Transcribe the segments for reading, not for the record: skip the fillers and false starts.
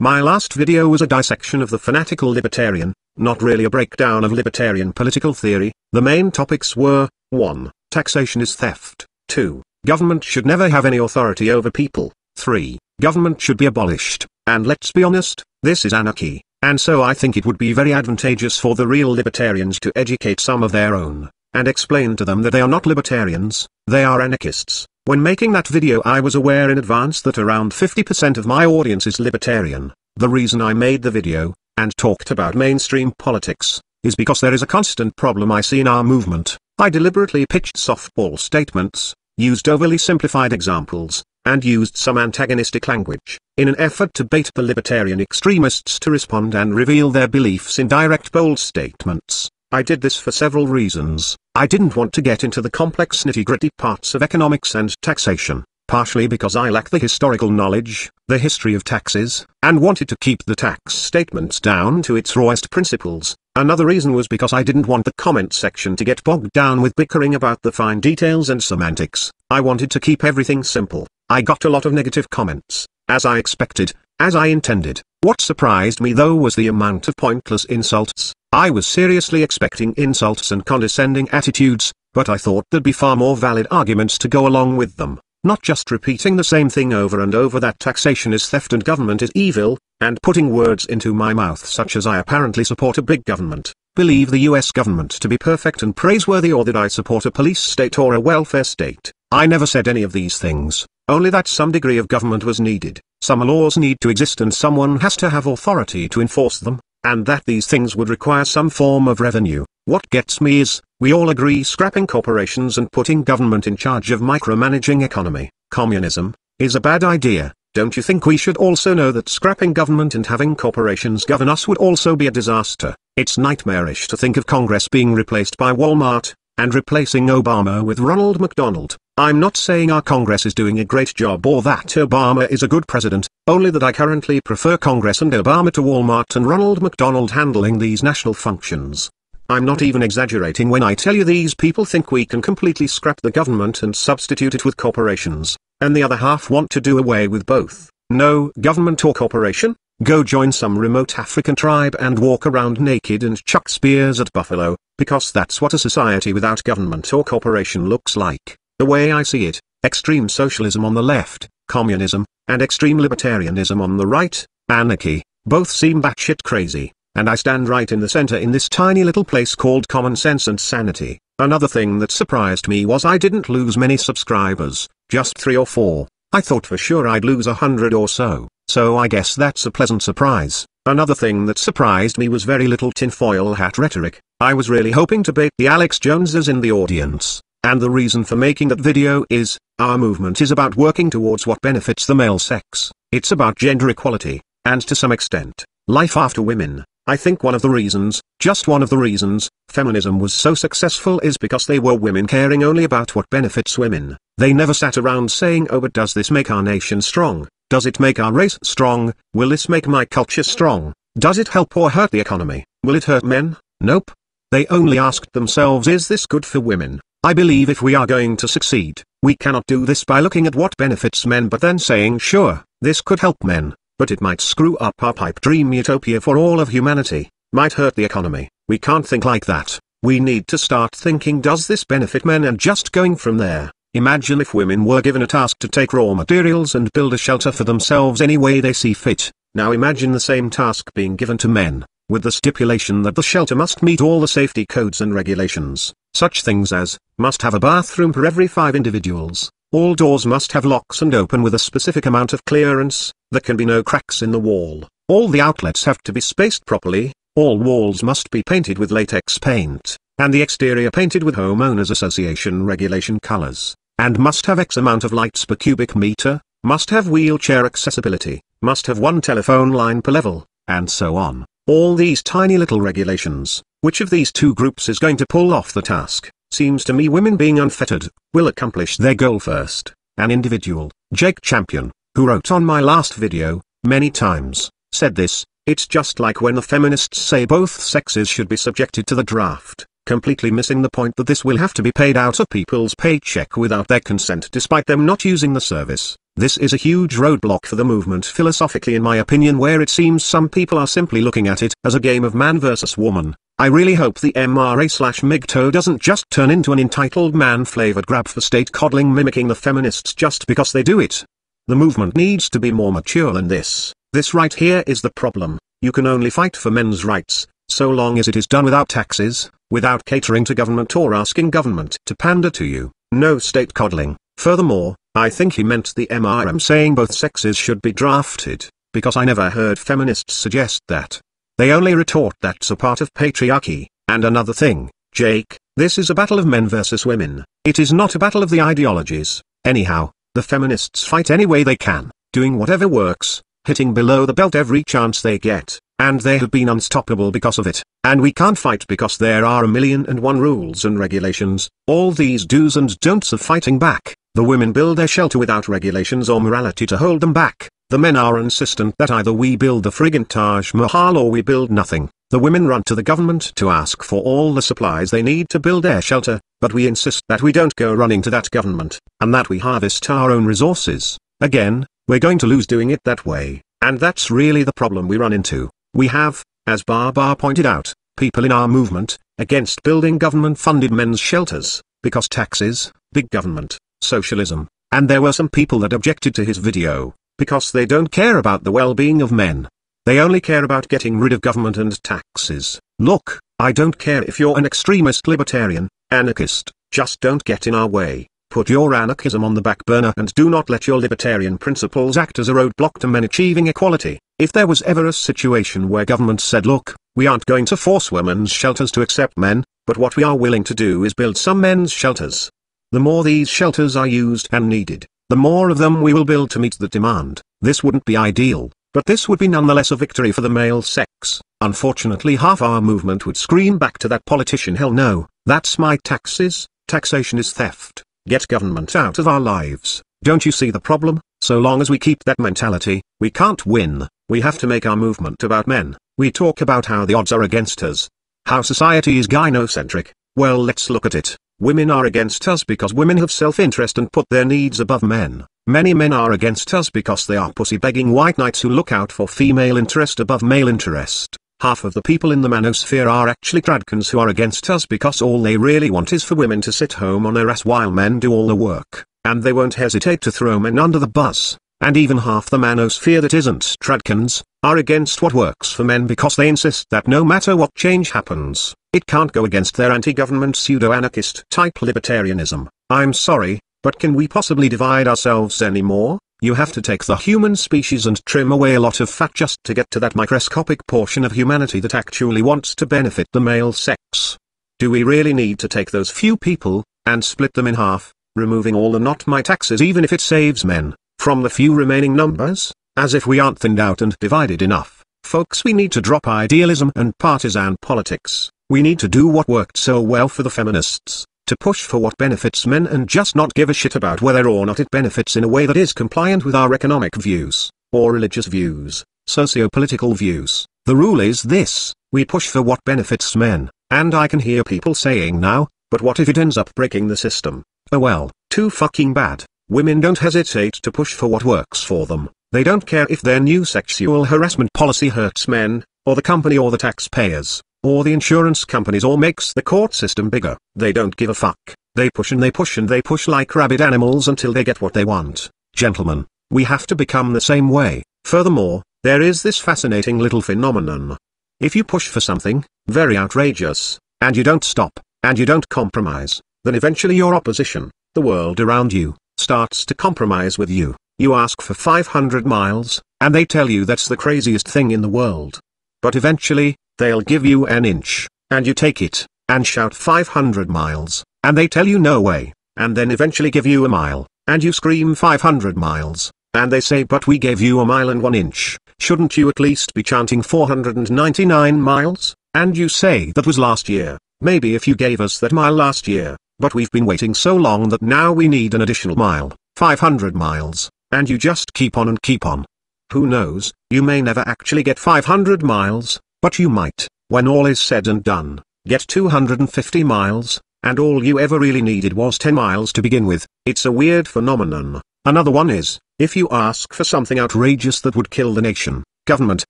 My last video was a dissection of the fanatical libertarian, not really a breakdown of libertarian political theory. The main topics were: 1. Taxation is theft. 2. Government should never have any authority over people. 3. Government should be abolished. And let's be honest, this is anarchy. And so I think it would be very advantageous for the real libertarians to educate some of their own, and explain to them that they are not libertarians, they are anarchists. When making that video I was aware in advance that around 50% of my audience is libertarian. The reason I made the video, and talked about mainstream politics, is because there is a constant problem I see in our movement. I deliberately pitched softball statements, used overly simplified examples, and used some antagonistic language, in an effort to bait the libertarian extremists to respond and reveal their beliefs in direct bold statements. I did this for several reasons. I didn't want to get into the complex nitty-gritty parts of economics and taxation, partially because I lack the historical knowledge, the history of taxes, and wanted to keep the tax statements down to its rawest principles. Another reason was because I didn't want the comment section to get bogged down with bickering about the fine details and semantics. I wanted to keep everything simple. I got a lot of negative comments, as I expected, as I intended. What surprised me though was the amount of pointless insults. I was seriously expecting insults and condescending attitudes, but I thought there'd be far more valid arguments to go along with them, not just repeating the same thing over and over that taxation is theft and government is evil, and putting words into my mouth such as I apparently support a big government, believe the US government to be perfect and praiseworthy, or that I support a police state or a welfare state. I never said any of these things, only that some degree of government was needed, some laws need to exist and someone has to have authority to enforce them, and that these things would require some form of revenue. What gets me is, we all agree scrapping corporations and putting government in charge of micromanaging economy, communism, is a bad idea. Don't you think we should also know that scrapping government and having corporations govern us would also be a disaster? It's nightmarish to think of Congress being replaced by Walmart, and replacing Obama with Ronald McDonald. I'm not saying our Congress is doing a great job or that Obama is a good president, only that I currently prefer Congress and Obama to Walmart and Ronald McDonald handling these national functions. I'm not even exaggerating when I tell you these people think we can completely scrap the government and substitute it with corporations, and the other half want to do away with both. No government or corporation? Go join some remote African tribe and walk around naked and chuck spears at buffalo, because that's what a society without government or corporation looks like. The way I see it, extreme socialism on the left, communism, and extreme libertarianism on the right, anarchy, both seem batshit crazy, and I stand right in the center in this tiny little place called common sense and sanity. Another thing that surprised me was I didn't lose many subscribers, just 3 or 4. I thought for sure I'd lose 100 or so I guess that's a pleasant surprise. Another thing that surprised me was very little tinfoil hat rhetoric. I was really hoping to bait the Alex Joneses in the audience. And the reason for making that video is, our movement is about working towards what benefits the male sex. It's about gender equality, and to some extent, life after women. I think one of the reasons, just one of the reasons, feminism was so successful is because they were women caring only about what benefits women. They never sat around saying, oh, but does this make our nation strong? Does it make our race strong? Will this make my culture strong? Does it help or hurt the economy? Will it hurt men? Nope. They only asked themselves, is this good for women? I believe if we are going to succeed, we cannot do this by looking at what benefits men but then saying, sure, this could help men, but it might screw up our pipe dream utopia for all of humanity, might hurt the economy. We can't think like that. We need to start thinking, does this benefit men, and just going from there. Imagine if women were given a task to take raw materials and build a shelter for themselves any way they see fit. Now imagine the same task being given to men, with the stipulation that the shelter must meet all the safety codes and regulations, such things as, must have a bathroom for every 5 individuals, all doors must have locks and open with a specific amount of clearance, there can be no cracks in the wall, all the outlets have to be spaced properly, all walls must be painted with latex paint, and the exterior painted with Homeowners Association regulation colors, and must have X amount of lights per cubic meter, must have wheelchair accessibility, must have 1 telephone line per level, and so on. All these tiny little regulations. Which of these 2 groups is going to pull off the task? Seems to me women being unfettered, will accomplish their goal first. An individual, Jake Champion, who wrote on my last video, many times, said this, it's just like when the feminists say both sexes should be subjected to the draft, completely missing the point that this will have to be paid out of people's paycheck without their consent despite them not using the service. This is a huge roadblock for the movement philosophically, in my opinion, where it seems some people are simply looking at it as a game of man versus woman. I really hope the MRA/MGTOW doesn't just turn into an entitled man-flavored grab for state coddling, mimicking the feminists just because they do it. The movement needs to be more mature than this. This right here is the problem. You can only fight for men's rights so long as it is done without taxes, without catering to government or asking government to pander to you. No state coddling. Furthermore, I think he meant the MRM saying both sexes should be drafted, because I never heard feminists suggest that. They only retort that's a part of patriarchy. And another thing, Jake, this is a battle of men versus women. It is not a battle of the ideologies. Anyhow, the feminists fight any way they can, doing whatever works, hitting below the belt every chance they get, and they have been unstoppable because of it. And we can't fight because there are 1,000,001 rules and regulations, all these do's and don'ts of fighting back. The women build their shelter without regulations or morality to hold them back. The men are insistent that either we build the friggin' Taj Mahal or we build nothing. The women run to the government to ask for all the supplies they need to build their shelter, but we insist that we don't go running to that government, and that we harvest our own resources. Again, we're going to lose doing it that way, and that's really the problem we run into. We have, as Barbara pointed out, people in our movement, against building government-funded men's shelters, because taxes, big government, socialism, and there were some people that objected to his video, because they don't care about the well-being of men. They only care about getting rid of government and taxes. Look, I don't care if you're an extremist libertarian, anarchist, just don't get in our way. Put your anarchism on the back burner and do not let your libertarian principles act as a roadblock to men achieving equality. If there was ever a situation where government said, look, we aren't going to force women's shelters to accept men, but what we are willing to do is build some men's shelters. The more these shelters are used and needed, the more of them we will build to meet the demand. This wouldn't be ideal, but this would be nonetheless a victory for the male sex. Unfortunately, half our movement would scream back to that politician, hell no, that's my taxes, taxation is theft. Get government out of our lives. Don't you see the problem? So long as we keep that mentality, we can't win. We have to make our movement about men. We talk about how the odds are against us, how society is gynocentric. Well, let's look at it. Women are against us because women have self-interest and put their needs above men. Many men are against us because they are pussy-begging white knights who look out for female interest above male interest. Half of the people in the manosphere are actually tradcans who are against us because all they really want is for women to sit home on their ass while men do all the work, and they won't hesitate to throw men under the bus. And even half the manosphere that isn't tradcans, are against what works for men because they insist that no matter what change happens, it can't go against their anti-government pseudo-anarchist type libertarianism. I'm sorry, but can we possibly divide ourselves anymore? You have to take the human species and trim away a lot of fat just to get to that microscopic portion of humanity that actually wants to benefit the male sex. Do we really need to take those few people, and split them in half, removing all the not my taxes even if it saves men, from the few remaining numbers? As if we aren't thinned out and divided enough. Folks, we need to drop idealism and partisan politics. We need to do what worked so well for the feminists, to push for what benefits men and just not give a shit about whether or not it benefits in a way that is compliant with our economic views, or religious views, socio-political views. The rule is this: we push for what benefits men, and I can hear people saying now, but what if it ends up breaking the system? Oh well, too fucking bad. Women don't hesitate to push for what works for them. They don't care if their new sexual harassment policy hurts men, or the company or the taxpayers, or the insurance companies or makes the court system bigger. They don't give a fuck. They push and they push and they push like rabid animals until they get what they want. Gentlemen, we have to become the same way. Furthermore, there is this fascinating little phenomenon. If you push for something, very outrageous, and you don't stop, and you don't compromise, then eventually your opposition, the world around you, starts to compromise with you. You ask for 500 miles, and they tell you that's the craziest thing in the world. But eventually, they'll give you an inch, and you take it, and shout 500 miles, and they tell you no way, and then eventually give you a mile, and you scream 500 miles, and they say but we gave you a mile and 1 inch, shouldn't you at least be chanting 499 miles? And you say that was last year. Maybe if you gave us that mile last year, but we've been waiting so long that now we need an additional mile, 500 miles. And you just keep on and keep on. Who knows, you may never actually get 500 miles, but you might, when all is said and done, get 250 miles, and all you ever really needed was 10 miles to begin with. It's a weird phenomenon. Another one is, If you ask for something outrageous that would kill the nation, government,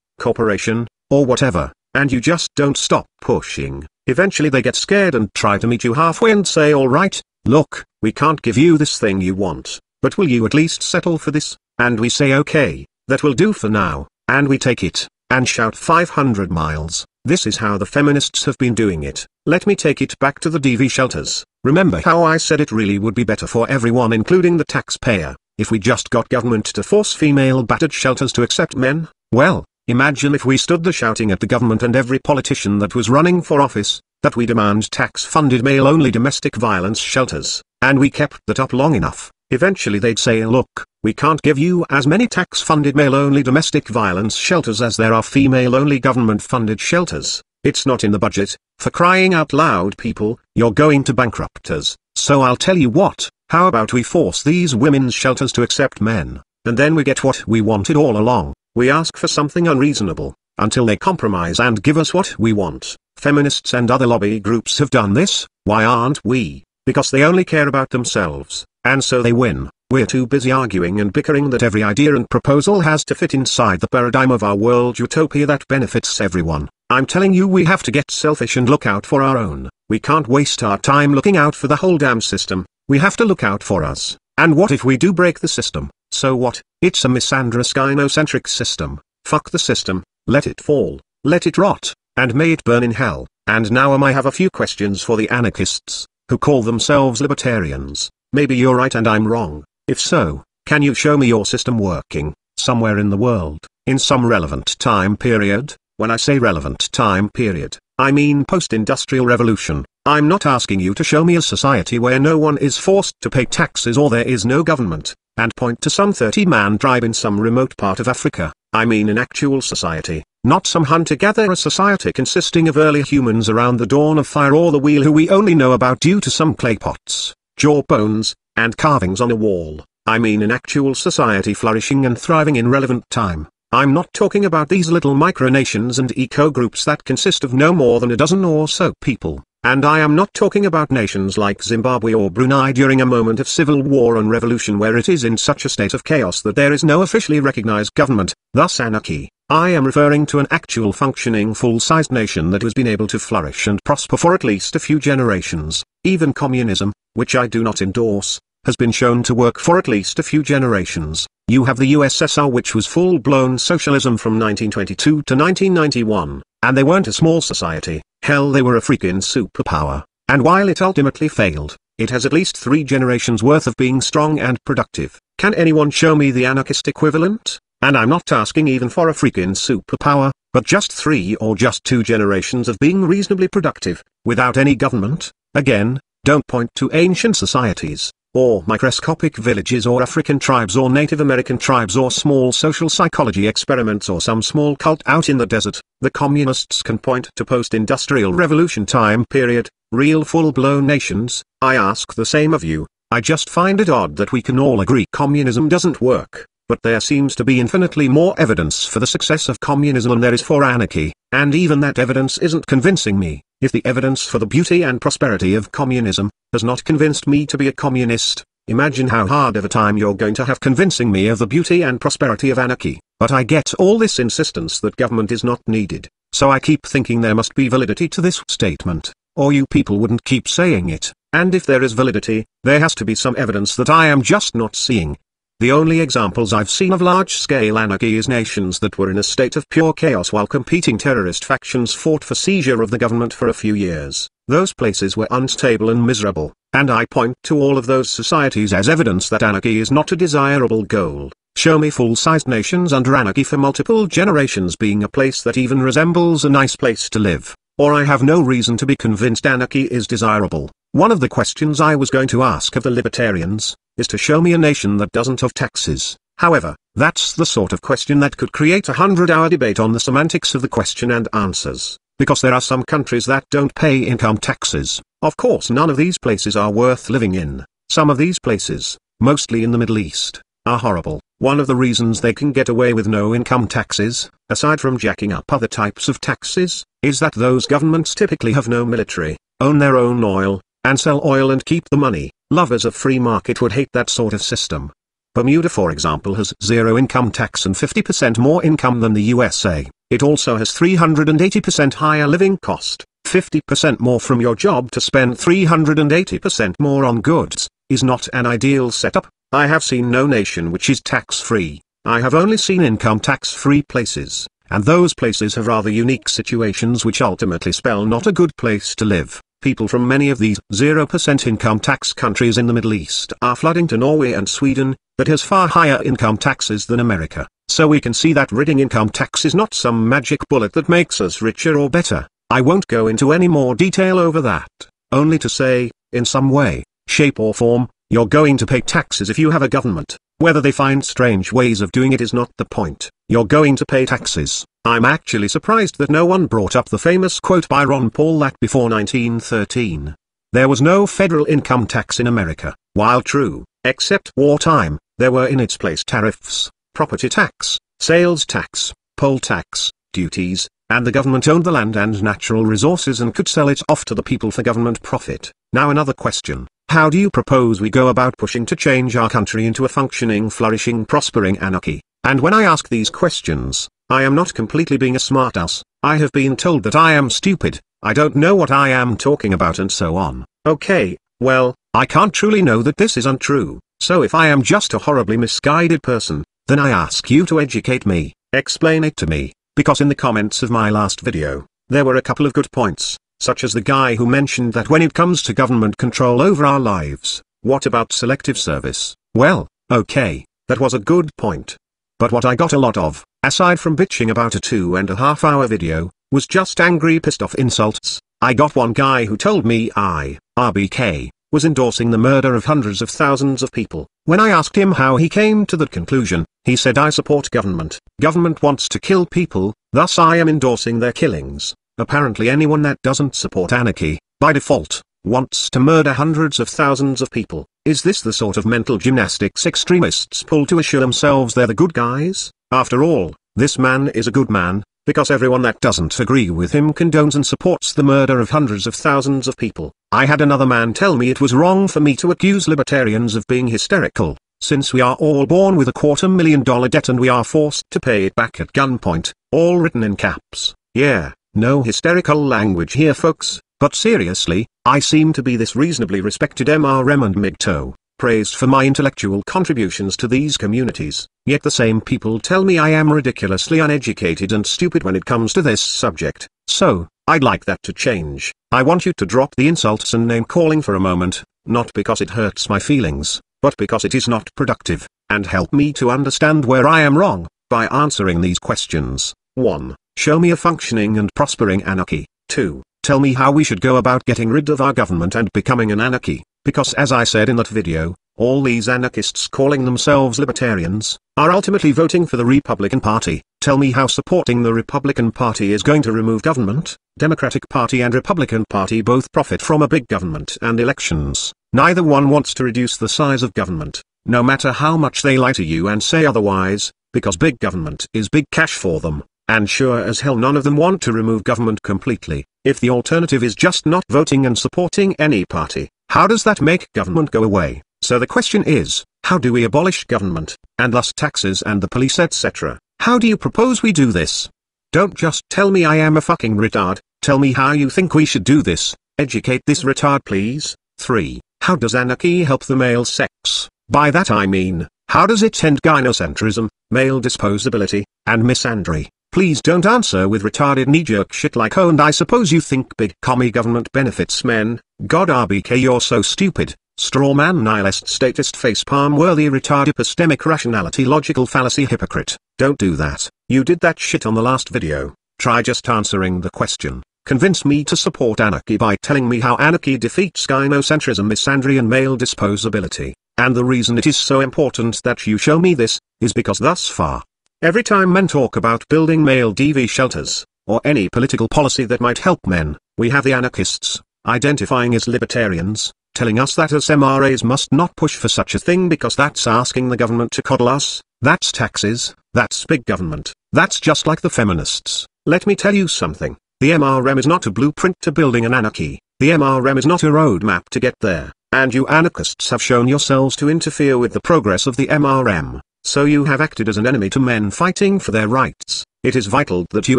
corporation, or whatever, and you just don't stop pushing, eventually they get scared and try to meet you halfway and say, all right, look, we can't give you this thing you want, but will you at least settle for this? And we say okay, that will do for now, and we take it, and shout 500 miles. This is how the feminists have been doing it. Let me take it back to the DV shelters. Remember how I said it really would be better for everyone, including the taxpayer, if we just got government to force female battered shelters to accept men? Well, imagine if we stood there shouting at the government and every politician that was running for office, that we demand tax-funded male-only domestic violence shelters, and we kept that up long enough. Eventually they'd say, look, we can't give you as many tax-funded male-only domestic violence shelters as there are female-only government-funded shelters. It's not in the budget. For crying out loud, people, you're going to bankrupt us. So I'll tell you what, how about we force these women's shelters to accept men, and then we get what we wanted all along. We ask for something unreasonable, until they compromise and give us what we want. Feminists and other lobby groups have done this. Why aren't we? Because they only care about themselves, and so they win. We're too busy arguing and bickering that every idea and proposal has to fit inside the paradigm of our world utopia that benefits everyone. I'm telling you, we have to get selfish and look out for our own. We can't waste our time looking out for the whole damn system. We have to look out for us. And what if we do break the system? So what? It's a misandrous gynocentric system. Fuck the system, let it fall, let it rot, and may it burn in hell. And now I have a few questions for the anarchists, who call themselves libertarians. Maybe you're right and I'm wrong. If so, can you show me your system working, somewhere in the world, in some relevant time period? When I say relevant time period, I mean post-industrial revolution. I'm not asking you to show me a society where no one is forced to pay taxes or there is no government, and point to some 30-man tribe in some remote part of Africa. I mean an actual society, not some hunter-gatherer society consisting of early humans around the dawn of fire or the wheel who we only know about due to some clay pots, jaw bones, and carvings on a wall. I mean an actual society flourishing and thriving in relevant time. I'm not talking about these little micronations and eco-groups that consist of no more than a dozen or so people. And I am not talking about nations like Zimbabwe or Brunei during a moment of civil war and revolution where it is in such a state of chaos that there is no officially recognized government, thus anarchy. I am referring to an actual functioning full-sized nation that has been able to flourish and prosper for at least a few generations. Even communism, which I do not endorse, has been shown to work for at least a few generations. You have the USSR, which was full-blown socialism from 1922 to 1991, and they weren't a small society. Hell, they were a freaking superpower. And while it ultimately failed, it has at least 3 generations worth of being strong and productive. Can anyone show me the anarchist equivalent? And I'm not asking even for a freaking superpower, but just 3 or just 2 generations of being reasonably productive, without any government. Again, don't point to ancient societies, or microscopic villages or African tribes or Native American tribes or small social psychology experiments or some small cult out in the desert. The communists can point to post-industrial revolution time period, real full-blown nations. I ask the same of you. I just find it odd that we can all agree communism doesn't work, but there seems to be infinitely more evidence for the success of communism than there is for anarchy, and even that evidence isn't convincing me. If the evidence for the beauty and prosperity of communism has not convinced me to be a communist, imagine how hard of a time you're going to have convincing me of the beauty and prosperity of anarchy. But I get all this insistence that government is not needed, so I keep thinking there must be validity to this statement, or you people wouldn't keep saying it, and if there is validity, there has to be some evidence that I am just not seeing. The only examples I've seen of large-scale anarchy is nations that were in a state of pure chaos while competing terrorist factions fought for seizure of the government for a few years. Those places were unstable and miserable, and I point to all of those societies as evidence that anarchy is not a desirable goal. Show me full-sized nations under anarchy for multiple generations being a place that even resembles a nice place to live, or I have no reason to be convinced anarchy is desirable. One of the questions I was going to ask of the libertarians is to show me a nation that doesn't have taxes. However, that's the sort of question that could create a 100-hour debate on the semantics of the question and answers, because there are some countries that don't pay income taxes. Of course, none of these places are worth living in. Some of these places, mostly in the Middle East, are horrible. One of the reasons they can get away with no income taxes, aside from jacking up other types of taxes, is that those governments typically have no military, own their own oil, and sell oil and keep the money. Lovers of free market would hate that sort of system. Bermuda, for example, has zero income tax and 50% more income than the USA. It also has 380% higher living cost, 50% more from your job to spend 380% more on goods. Is not an ideal setup. I have seen no nation which is tax-free. I have only seen income tax-free places, and those places have rather unique situations which ultimately spell not a good place to live. People from many of these 0% income tax countries in the Middle East are flooding to Norway and Sweden, that has far higher income taxes than America. So we can see that ridding income tax is not some magic bullet that makes us richer or better. I won't go into any more detail over that, only to say, in some way, shape or form, you're going to pay taxes if you have a government. Whether they find strange ways of doing it is not the point. You're going to pay taxes. I'm actually surprised that no one brought up the famous quote by Ron Paul that before 1913, there was no federal income tax in America. While true, except wartime, there were in its place tariffs, property tax, sales tax, poll tax, duties, and the government owned the land and natural resources and could sell it off to the people for government profit. Now another question. How do you propose we go about pushing to change our country into a functioning, flourishing, prospering anarchy? And when I ask these questions, I am not completely being a smartass. I have been told that I am stupid, I don't know what I am talking about and so on. Okay, well, I can't truly know that this is untrue, so if I am just a horribly misguided person, then I ask you to educate me, explain it to me, because in the comments of my last video, there were a couple of good points, such as the guy who mentioned that when it comes to government control over our lives, what about selective service? Well, okay, that was a good point. But what I got a lot of, aside from bitching about a 2.5-hour video, was just angry, pissed off insults. I got one guy who told me I, RBK, was endorsing the murder of hundreds of thousands of people. When I asked him how he came to that conclusion, he said I support government. Government wants to kill people, thus I am endorsing their killings. Apparently anyone that doesn't support anarchy, by default, wants to murder hundreds of thousands of people. Is this the sort of mental gymnastics extremists pull to assure themselves they're the good guys? After all, this man is a good man, because everyone that doesn't agree with him condones and supports the murder of hundreds of thousands of people. I had another man tell me it was wrong for me to accuse libertarians of being hysterical, since we are all born with a $250,000 debt and we are forced to pay it back at gunpoint, all written in caps. Yeah. No hysterical language here folks, but seriously, I seem to be this reasonably respected MRM and MGTOW, praised for my intellectual contributions to these communities, yet the same people tell me I am ridiculously uneducated and stupid when it comes to this subject. So, I'd like that to change. I want you to drop the insults and name calling for a moment, not because it hurts my feelings, but because it is not productive, and help me to understand where I am wrong, by answering these questions. 1. Show me a functioning and prospering anarchy. 2. Tell me how we should go about getting rid of our government and becoming an anarchy, because as I said in that video, all these anarchists calling themselves libertarians, are ultimately voting for the Republican Party. Tell me how supporting the Republican Party is going to remove government. Democratic Party and Republican Party both profit from a big government and elections. Neither one wants to reduce the size of government, no matter how much they lie to you and say otherwise, because big government is big cash for them. And sure as hell none of them want to remove government completely. If the alternative is just not voting and supporting any party, how does that make government go away? So the question is, how do we abolish government, and thus taxes and the police etc.? How do you propose we do this? Don't just tell me I am a fucking retard, tell me how you think we should do this. Educate this retard please. 3. How does anarchy help the male sex? By that I mean, how does it end gynocentrism, male disposability, and misandry? Please don't answer with retarded knee-jerk shit like oh and I suppose you think big commie government benefits men. God RBK you're so stupid, straw man nihilist statist facepalm worthy retard epistemic rationality logical fallacy hypocrite. Don't do that. You did that shit on the last video. Try just answering the question. Convince me to support anarchy by telling me how anarchy defeats gynocentrism, misandry and male disposability. And the reason it is so important that you show me this, is because thus far, every time men talk about building male DV shelters, or any political policy that might help men, we have the anarchists, identifying as libertarians, telling us that us MRAs must not push for such a thing because that's asking the government to coddle us, that's taxes, that's big government, that's just like the feminists. Let me tell you something, the MRM is not a blueprint to building an anarchy, the MRM is not a roadmap to get there, and you anarchists have shown yourselves to interfere with the progress of the MRM, so you have acted as an enemy to men fighting for their rights. It is vital that you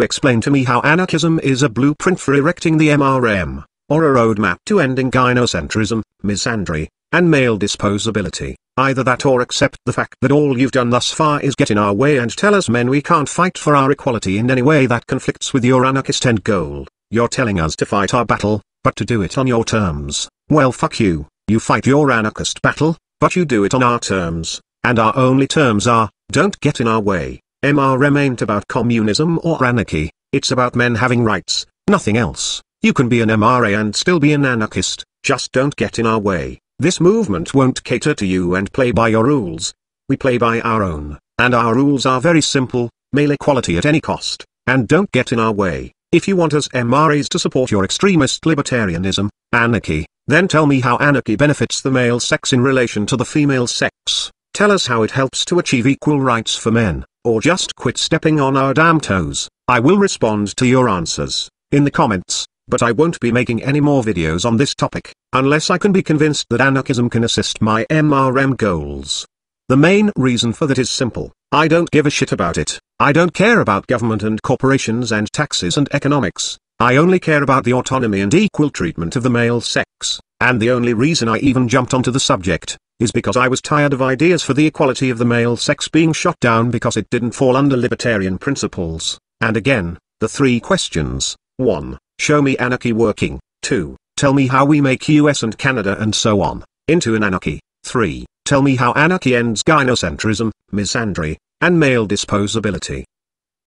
explain to me how anarchism is a blueprint for erecting the MRM, or a roadmap to ending gynocentrism, misandry, and male disposability. Either that or accept the fact that all you've done thus far is get in our way and tell us men we can't fight for our equality in any way that conflicts with your anarchist end goal. You're telling us to fight our battle, but to do it on your terms. Well, fuck you. You fight your anarchist battle, but you do it on our terms, and our only terms are, don't get in our way. MRM ain't about communism or anarchy, it's about men having rights, nothing else. You can be an MRA and still be an anarchist, just don't get in our way. This movement won't cater to you and play by your rules. We play by our own, and our rules are very simple: male equality at any cost, and don't get in our way. If you want us MRAs to support your extremist libertarianism, anarchy, then tell me how anarchy benefits the male sex in relation to the female sex. Tell us how it helps to achieve equal rights for men, or just quit stepping on our damn toes. I will respond to your answers in the comments, but I won't be making any more videos on this topic, unless I can be convinced that anarchism can assist my MRM goals. The main reason for that is simple: I don't give a shit about it. I don't care about government and corporations and taxes and economics. I only care about the autonomy and equal treatment of the male sex, and the only reason I even jumped onto the subject is because I was tired of ideas for the equality of the male sex being shot down because it didn't fall under libertarian principles. And again, the three questions: 1. Show me anarchy working. 2. Tell me how we make US and Canada and so on into an anarchy. 3. Tell me how anarchy ends gynocentrism, misandry, and male disposability.